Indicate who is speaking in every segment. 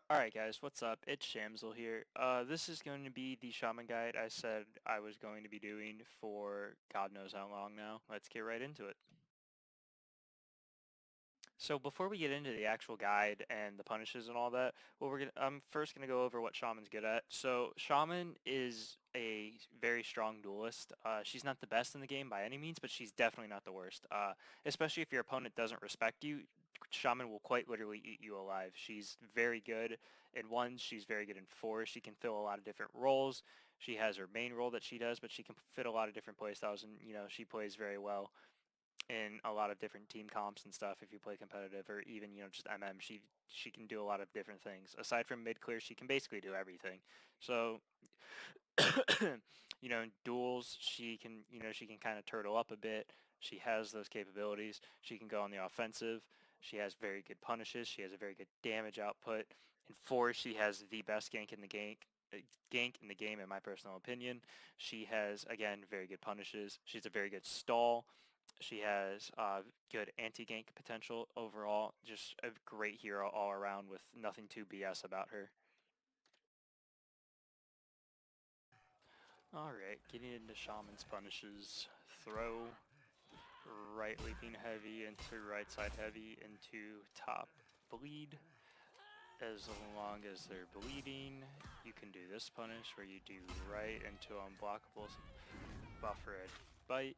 Speaker 1: Alright guys, what's up? It's Shamsel here. This is going to be the Shaman guide I said I was going to be doing for God knows how long now. Let's get right into it. So before we get into the actual guide and the punishes and all that, I'm first gonna go over what Shaman's good at. So Shaman is a very strong duelist. She's not the best in the game by any means, but she's definitely not the worst. Especially if your opponent doesn't respect you, Shaman will quite literally eat you alive. She's very good in ones, she's very good in fours. She can fill a lot of different roles. She has her main role that she does, but she can fit a lot of different playstyles, and she plays very well in a lot of different team comps and stuff if you play competitive, or even just MM. She can do a lot of different things. Aside from mid clear, she can basically do everything. So in duels, she can kind of turtle up a bit. She has those capabilities. She can go on the offensive. She has very good punishes. She has a very good damage output. In fours, she has the best gank in the game, in my personal opinion. She has, again, very good punishes. She's a very good stall. She has good anti-gank potential overall. Just a great hero all around with nothing too BS about her. Alright, getting into Shaman's punishes. Throw, right leaping heavy into right side heavy into top bleed. As long as they're bleeding, you can do this punish where you do right into unblockable buffer ed bite.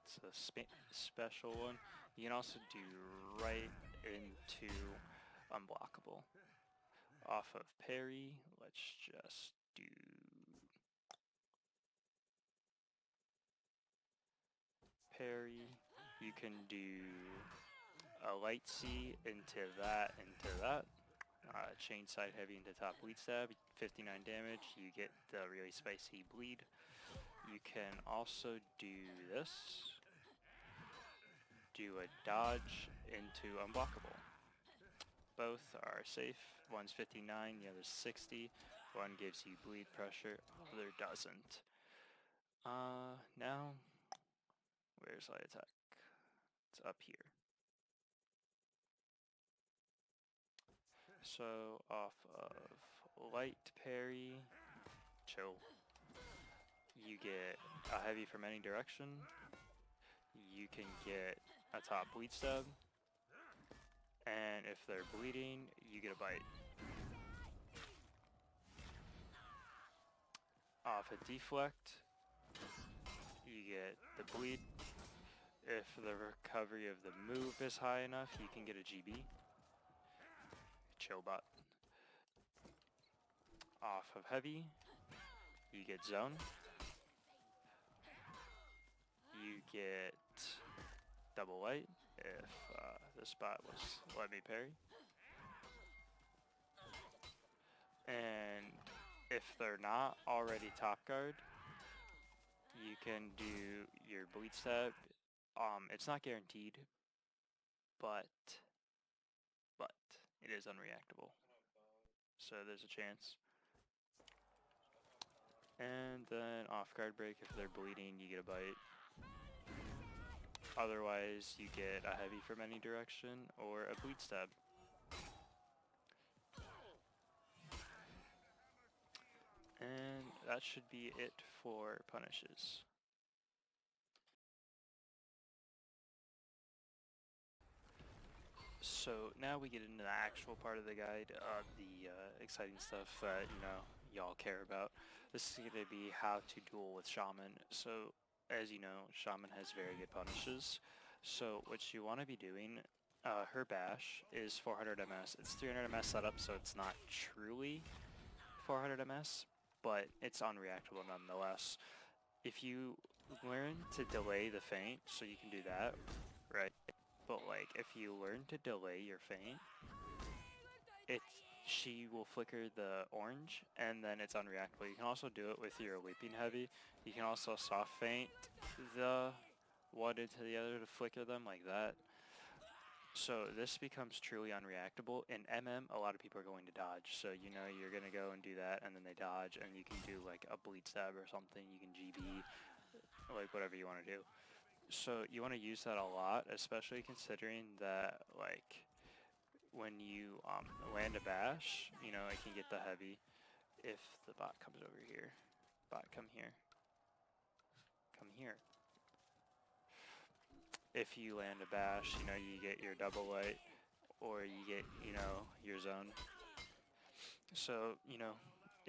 Speaker 1: It's a special one. You can also do right into unblockable. Off of parry, let's just do parry. You can do a light C into that, chain side heavy into top bleed stab, 59 damage, you get the really spicy bleed. You can also do this, do a dodge into unblockable. Both are safe. One's 59, the other's 60. One gives you bleed pressure, other doesn't. Now, where's light attack? It's up here. So off of light parry, chill. You get a heavy from any direction. You can get a top bleed stab. And if they're bleeding, you get a bite. Off a deflect, you get the bleed. If the recovery of the move is high enough, you can get a GB. Chillbot. Off of heavy, you get zone. You get double light if the spot was let me parry. And if they're not already top guard, you can do your bleed stab. It's not guaranteed, but it is unreactable. So there's a chance. And then off guard break, if they're bleeding, you get a bite. Otherwise, you get a heavy from any direction or a bleed stab. And that should be it for punishes. So now we get into the actual part of the guide, the exciting stuff that y'all care about. This is going to be how to duel with Shaman. So as you know, Shaman has very good punishes. So what you want to be doing, her bash is 400 MS. It's 300 MS setup, so it's not truly 400 MS, but it's unreactable nonetheless. If you learn to delay the feint, so you can do that, right? But like, if you learn to delay your feint, she will flicker the orange, and then it's unreactable. You can also do it with your leaping heavy. You can also soft feint the one into the other to flicker them like that. So this becomes truly unreactable. In MM, a lot of people are going to dodge. So you're going to go and do that, and then they dodge, and you can do like a bleed stab or something. You can GB, like whatever you want to do. So you want to use that a lot, especially considering that like when you land a bash, you know, it can get the heavy. If the bot comes over here, bot come here, come here. If you land a bash, you know, you get your double light, or you get, you know, your zone. So, you know,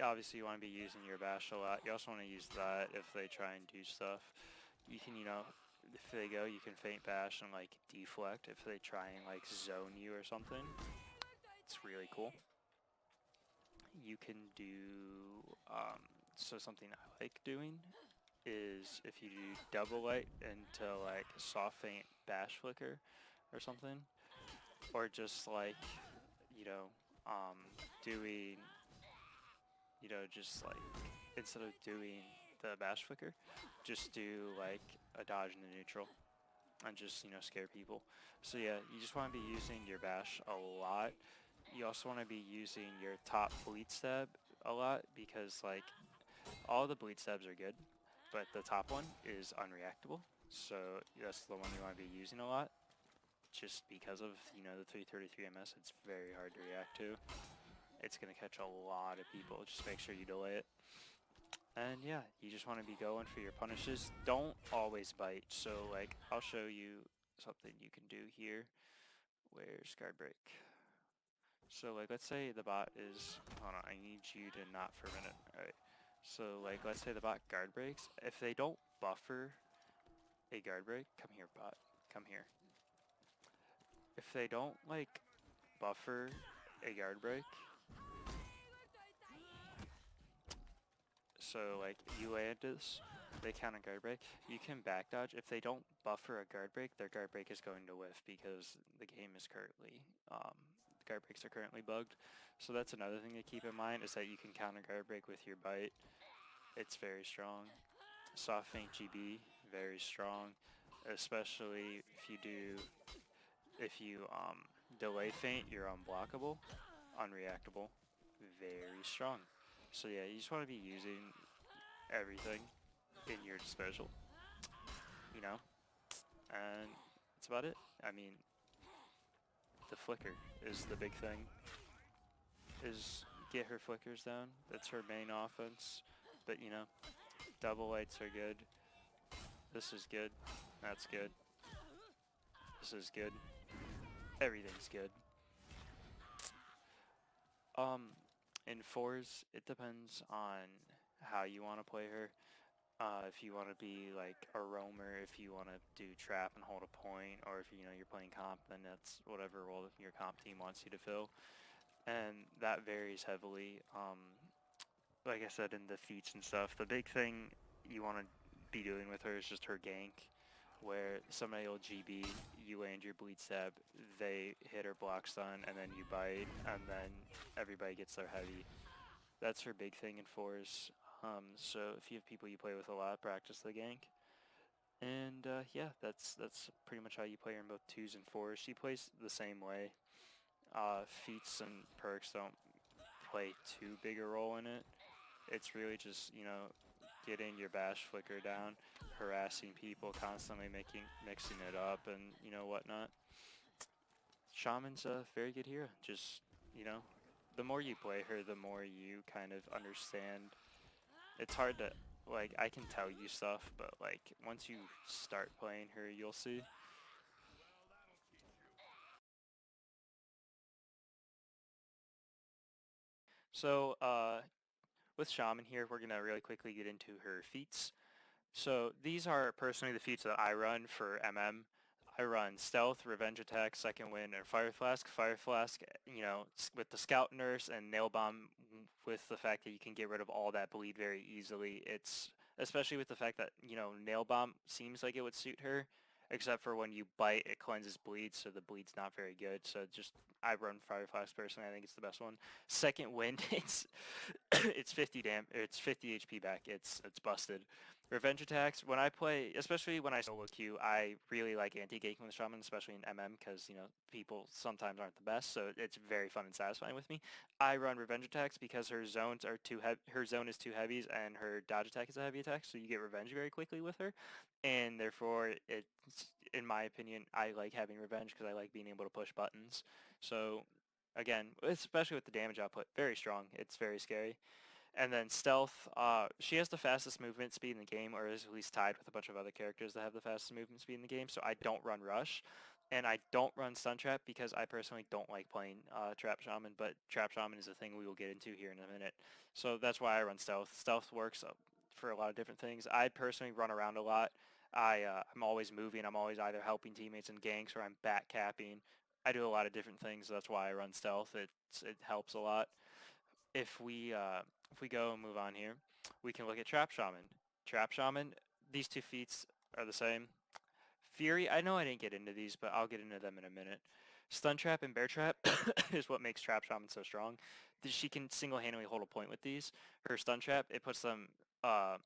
Speaker 1: obviously you want to be using your bash a lot. You also want to use that if they try and do stuff. You can, you know, if they go, you can feint bash and like deflect if they try and like zone you or something. It's really cool. You can do, so something I like doing is if you do double light into like soft feint bash flicker or something, or just like, you know, doing, you know, just like, instead of doing the bash flicker, just do like a dodge into neutral and just, you know, scare people. So yeah, you just want to be using your bash a lot. You also want to be using your top bleed stab a lot because like all the bleed stabs are good, but the top one is unreactable. So that's the one you want to be using a lot. Just because of, you know, the 333 MS, it's very hard to react to. It's going to catch a lot of people. Just make sure you delay it. And yeah, you just want to be going for your punishes. Don't always bite. So like, I'll show you something you can do here. Where's guard break? So like, let's say the bot is, hold on, I need you to not for a minute. Alright. So like, let's say the bot guard breaks. If they don't buffer a guard break, come here bot, come here. If they don't like buffer a guard break, so like you land this, they counter guard break, you can back dodge. If they don't buffer a guard break, their guard break is going to whiff because the game is currently, guard breaks are currently bugged. So that's another thing to keep in mind, is that you can counter guard break with your bite. It's very strong. Soft feint GB, very strong, especially if you do, if you delay feint, you're unblockable, unreactable, very strong. So yeah, you just want to be using everything in your disposal, you know, and that's about it. I mean, the flicker is the big thing, is get her flickers down. That's her main offense, but you know, double lights are good. This is good. That's good. This is good. Everything's good. In fours, it depends on how you want to play her. If you want to be like a roamer, if you want to do trap and hold a point, or if you know you're playing comp, then that's whatever role your comp team wants you to fill, and that varies heavily. Like I said, in the feats and stuff, the big thing you want to be doing with her is just her gank, where somebody will GB, you land your bleed stab, they hit her block stun, and then you bite, and then everybody gets their heavy. That's her big thing in fours. So if you have people you play with a lot, practice the gank. And yeah, that's pretty much how you play her in both twos and fours. She plays the same way. Feats and perks don't play too big a role in it. It's really just, you know, getting your bash flicker down, harassing people, constantly mixing it up, and you know, whatnot. Shaman's a very good hero. Just, you know, the more you play her, the more you kind of understand. It's hard to, like, I can tell you stuff, but like once you start playing her, you'll see. So with Shaman here, we're gonna really quickly get into her feats. So these are personally the feats that I run for MM. I run Stealth, Revenge Attack, Second Wind, and Fire Flask. Fire Flask, you know, with the Scout Nurse and Nail Bomb, with the fact that you can get rid of all that bleed very easily. It's, especially with the fact that, you know, Nail Bomb seems like it would suit her, except for when you bite, it cleanses bleed, so the bleed's not very good. So just, I run Fire Flask personally. I think it's the best one. Second Wind, it's 50 it's 50 HP back. It's busted. Revenge attacks, when I play, especially when I solo queue, I really like anti-gaking with Shaman, especially in MM, because, you know, people sometimes aren't the best, so it's very fun and satisfying with me. I run revenge attacks because her zones are too heavy, her zone is two heavies, and her dodge attack is a heavy attack, so you get revenge very quickly with her, and therefore, it's, in my opinion, I like having revenge because I like being able to push buttons. So Again, especially with the damage output, very strong. It's very scary. And then stealth, she has the fastest movement speed in the game, or is at least tied with a bunch of other characters that have the fastest movement speed in the game. So I don't run rush, and I don't run stun trap because I personally don't like playing trap shaman. But trap shaman is a thing we will get into here in a minute. So that's why I run stealth. Stealth works for a lot of different things. I personally run around a lot. I'm always moving. I'm always either helping teammates in ganks or I'm back capping. I do a lot of different things. That's why I run stealth. It helps a lot. If we go and move on here, we can look at Trap Shaman. Trap Shaman, these two feats are the same. Fury, I know I didn't get into these, but I'll get into them in a minute. Stun Trap and Bear Trap is what makes Trap Shaman so strong. She can single-handedly hold a point with these. Her Stun Trap, it puts them,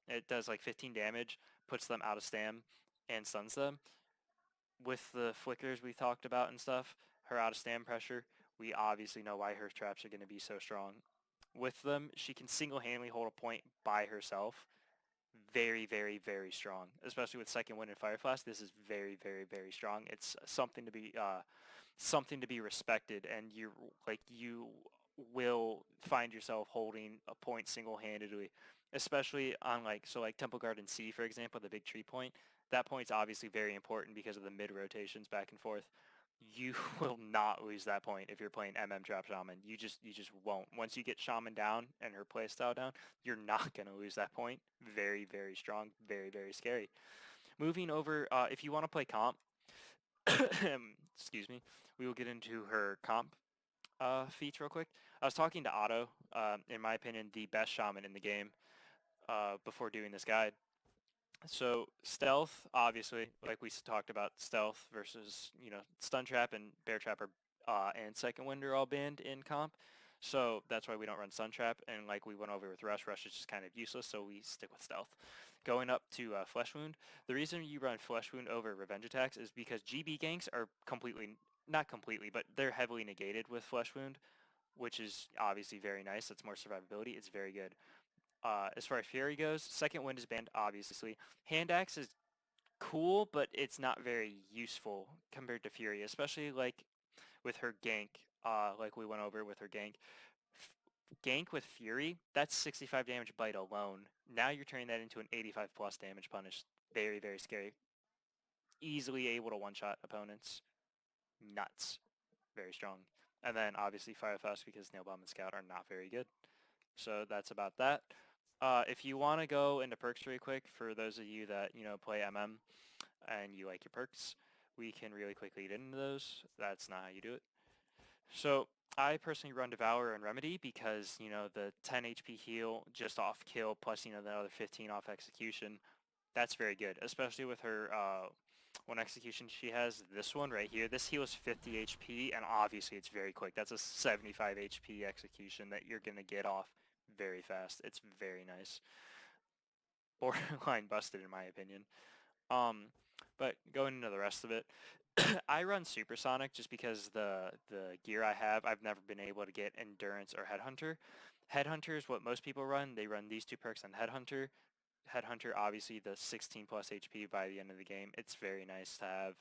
Speaker 1: it does like 15 damage, puts them out of stam, and stuns them. With the flickers we talked about and stuff, her out of stam pressure, we obviously know why her traps are going to be so strong. With them, she can single-handedly hold a point by herself. Very, very, very strong. Especially with Second Wind and Fire Flash, this is very, very, very strong. It's something to be respected, and you will find yourself holding a point single-handedly, especially on like Temple Garden C, for example, the big tree point. That point's obviously very important because of the mid rotations back and forth. You will not lose that point if you're playing Trap Shaman. You just won't. Once you get Shaman down and her playstyle down, you're not gonna lose that point. Very, very strong, very, very scary. Moving over, if you want to play comp, excuse me, we will get into her comp feats real quick. I was talking to Otto, in my opinion, the best shaman in the game, before doing this guide. So stealth, obviously, like we talked about, stealth versus stun trap and bear trap and second wind are all banned in comp. So that's why we don't run stun trap. And like we went over with rush, rush is just kind of useless. So we stick with stealth. Going up to flesh wound, the reason you run flesh wound over revenge attacks is because GB ganks are completely, not completely, but they're heavily negated with flesh wound, which is obviously very nice. That's more survivability. It's very good. As far as Fury goes, Second Wind is banned, obviously. Hand Axe is cool, but it's not very useful compared to Fury, especially like with her gank, like we went over with her gank. Gank with Fury, that's 65 damage bite alone. Now you're turning that into an 85 plus damage punish. Very, very scary. Easily able to one-shot opponents. Nuts. Very strong. And then obviously Fire Fast because Nail Bomb and Scout are not very good. So that's about that. If you want to go into perks really quick, for those of you that play MM and you like your perks, we can really quickly get into those. That's not how you do it. So I personally run Devour and Remedy because the 10 HP heal just off kill plus the other 15 off execution. That's very good, especially with her one execution she has. This one right here, this heals 50 HP, and obviously it's very quick. That's a 75 HP execution that you're gonna get off very fast. It's very nice. Borderline busted in my opinion. But going into the rest of it, I run Supersonic just because the gear I have, I've never been able to get Endurance or Headhunter. Headhunter is what most people run. They run these two perks on Headhunter. Headhunter, obviously the 16 plus HP by the end of the game. It's very nice to have.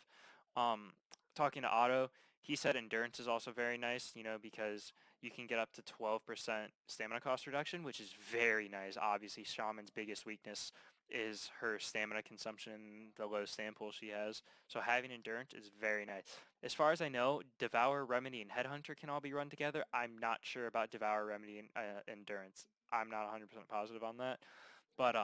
Speaker 1: Talking to Otto, he said Endurance is also very nice, because you can get up to 12% stamina cost reduction, which is very nice. Obviously, Shaman's biggest weakness is her stamina consumption, the low stam pool she has. So having Endurance is very nice. As far as I know, Devour, Remedy, and Headhunter can all be run together. I'm not sure about Devour, Remedy, and Endurance. I'm not 100% positive on that. But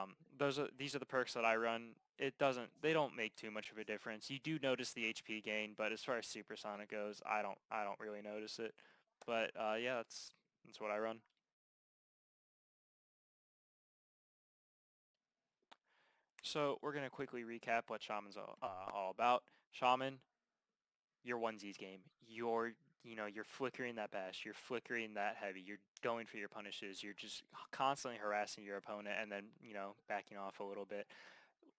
Speaker 1: these are the perks that I run. They don't make too much of a difference. You do notice the HP gain, but as far as Supersonic goes, I don't really notice it. But yeah, that's what I run. So we're gonna quickly recap what Shaman's all about. Shaman, your onesies game. You're flickering that bash. You're flickering that heavy. You're going for your punishes. You're just constantly harassing your opponent and then backing off a little bit.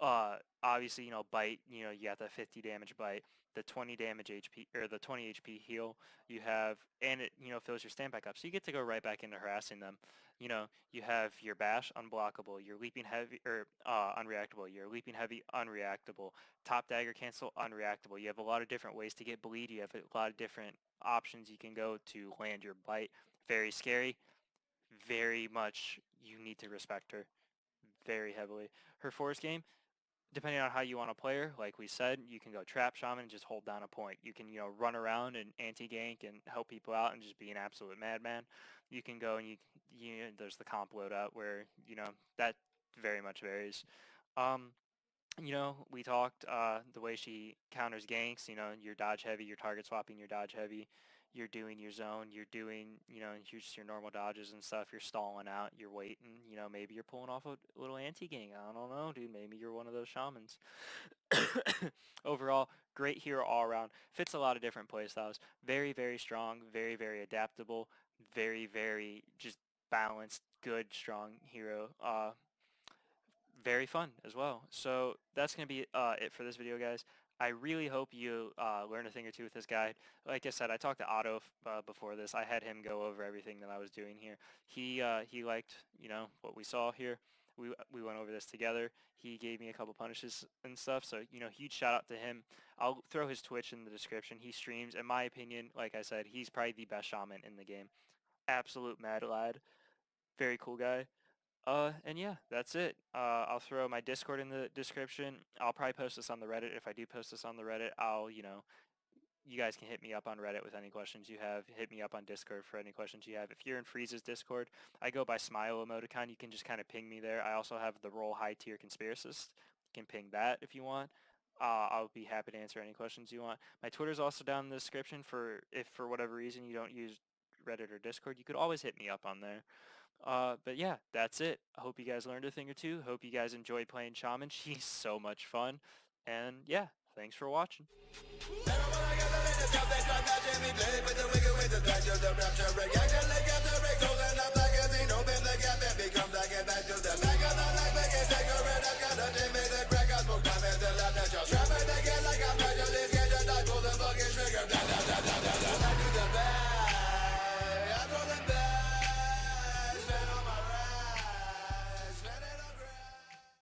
Speaker 1: Obviously, bite, you got the 50 damage bite, the 20 damage HP, or the 20 HP heal you have, and it, fills your stand back up. So you get to go right back into harassing them. You have your bash unblockable, your leaping heavy, or unreactable, your leaping heavy unreactable, top dagger cancel unreactable. You have a lot of different ways to get bleed. You have a lot of different options you can go to land your bite. Very scary. Very much you need to respect her very heavily. Her force game, depending on how you want to play her, like we said, you can go trap shaman and just hold down a point. You can, run around and anti-gank and help people out and just be an absolute madman. You can go and there's the comp loadout where, that very much varies. Um, we talked the way she counters ganks, you're dodge heavy, you're target swapping, you're dodge heavy, you're doing your zone, you're doing, just your normal dodges and stuff, you're stalling out, you're waiting, maybe you're pulling off a little anti-gank, I don't know, dude, maybe you're one of those shamans. Overall, great hero all around, fits a lot of different playstyles, very, very strong, very, very adaptable, very, very just balanced, good, strong hero. Very fun as well. So that's going to be it for this video, guys. I really hope you learn a thing or two with this guide. Like I said, I talked to Otto before this. I had him go over everything that I was doing here. He liked, what we saw here. We went over this together. He gave me a couple punishes and stuff. So, huge shout out to him. I'll throw his Twitch in the description. He streams. In my opinion, like I said, he's probably the best shaman in the game. Absolute mad lad. Very cool guy. And yeah, that's it. I'll throw my Discord in the description. I'll probably post this on the Reddit. If I do post this on the Reddit, you guys can hit me up on Reddit with any questions you have. Hit me up on Discord for any questions you have. If you're in Freeze's Discord, I go by Smile Emoticon. You can just kind of ping me there. I also have the role High Tier Conspiracist. You can ping that if you want. I'll be happy to answer any questions you want. My Twitter's also down in the description if for whatever reason you don't use Reddit or Discord, you could always hit me up on there. But yeah, that's it. I hope you guys learned a thing or two. Hope you guys enjoyed playing Shaman. She's so much fun. And yeah, thanks for watching.